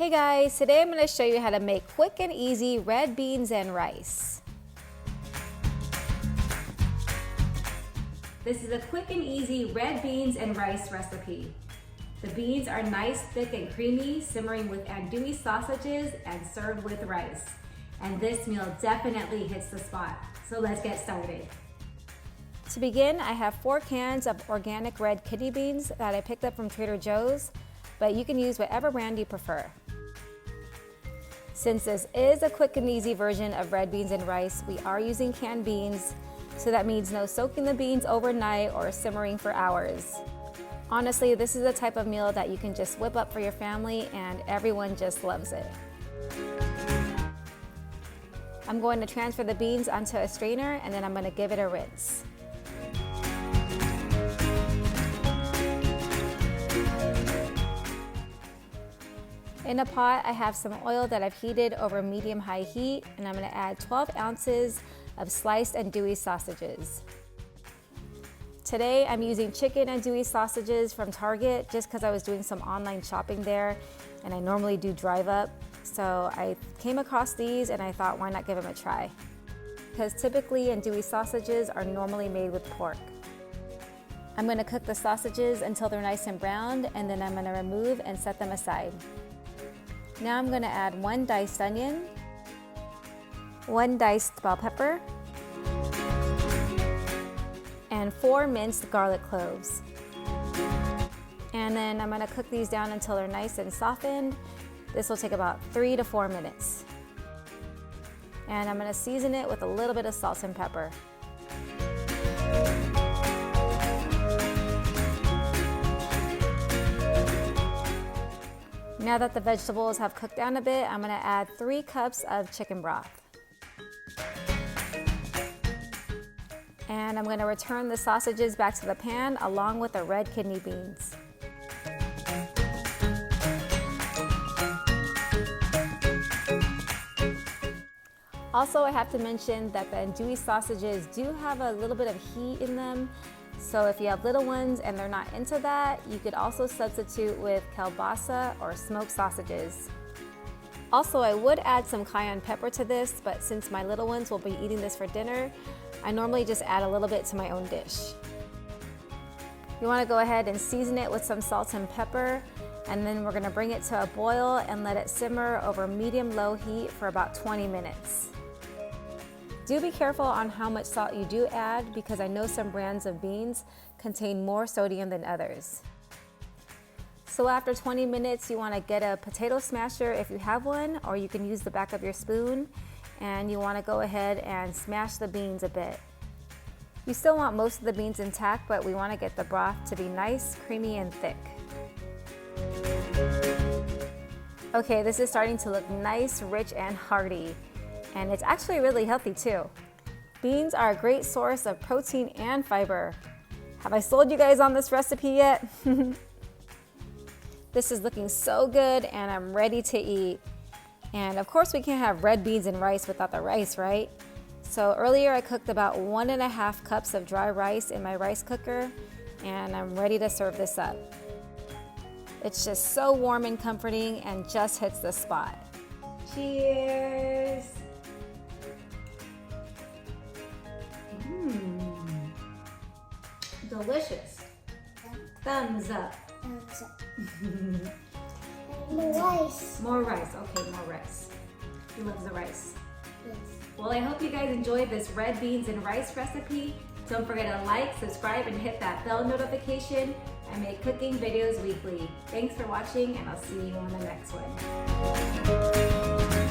Hey guys, today I'm going to show you how to make quick and easy red beans and rice. This is a quick and easy red beans and rice recipe. The beans are nice, thick and creamy, simmering with andouille sausages and served with rice. And this meal definitely hits the spot. So let's get started. To begin, I have 4 cans of organic red kidney beans that I picked up from Trader Joe's, but you can use whatever brand you prefer. Since this is a quick and easy version of red beans and rice, we are using canned beans, so that means no soaking the beans overnight or simmering for hours. Honestly, this is the type of meal that you can just whip up for your family and everyone just loves it. I'm going to transfer the beans onto a strainer and then I'm going to give it a rinse. In a pot, I have some oil that I've heated over medium-high heat, and I'm going to add 12 ounces of sliced andouille sausages. Today, I'm using chicken andouille sausages from Target just because I was doing some online shopping there, and I normally do drive up. So I came across these and I thought, why not give them a try? Because typically andouille sausages are normally made with pork. I'm going to cook the sausages until they're nice and browned, and then I'm going to remove and set them aside. Now I'm going to add 1 diced onion, 1 diced bell pepper, and 4 minced garlic cloves. And then I'm going to cook these down until they're nice and softened. This will take about 3 to 4 minutes. And I'm going to season it with a little bit of salt and pepper. Now that the vegetables have cooked down a bit, I'm going to add 3 cups of chicken broth. And I'm going to return the sausages back to the pan along with the red kidney beans. Also, I have to mention that the andouille sausages do have a little bit of heat in them. So if you have little ones and they're not into that, you could also substitute with kielbasa or smoked sausages. Also, I would add some cayenne pepper to this, but since my little ones will be eating this for dinner, I normally just add a little bit to my own dish. You want to go ahead and season it with some salt and pepper, and then we're going to bring it to a boil and let it simmer over medium-low heat for about 20 minutes. Do be careful on how much salt you do add because I know some brands of beans contain more sodium than others. So after 20 minutes, you want to get a potato smasher if you have one, or you can use the back of your spoon, and you want to go ahead and smash the beans a bit. You still want most of the beans intact, but we want to get the broth to be nice, creamy, and thick. Okay, this is starting to look nice, rich, and hearty. And it's actually really healthy too. Beans are a great source of protein and fiber. Have I sold you guys on this recipe yet? This is looking so good and I'm ready to eat. And of course we can't have red beans and rice without the rice, right? So earlier I cooked about 1.5 cups of dry rice in my rice cooker, and I'm ready to serve this up. It's just so warm and comforting and just hits the spot. Cheers! Delicious. Thumbs up. Thumbs up. More rice. More rice. Okay, more rice. He loves the rice. Yes. Well, I hope you guys enjoyed this red beans and rice recipe. Don't forget to like, subscribe, and hit that bell notification. I make cooking videos weekly. Thanks for watching, and I'll see you on the next one.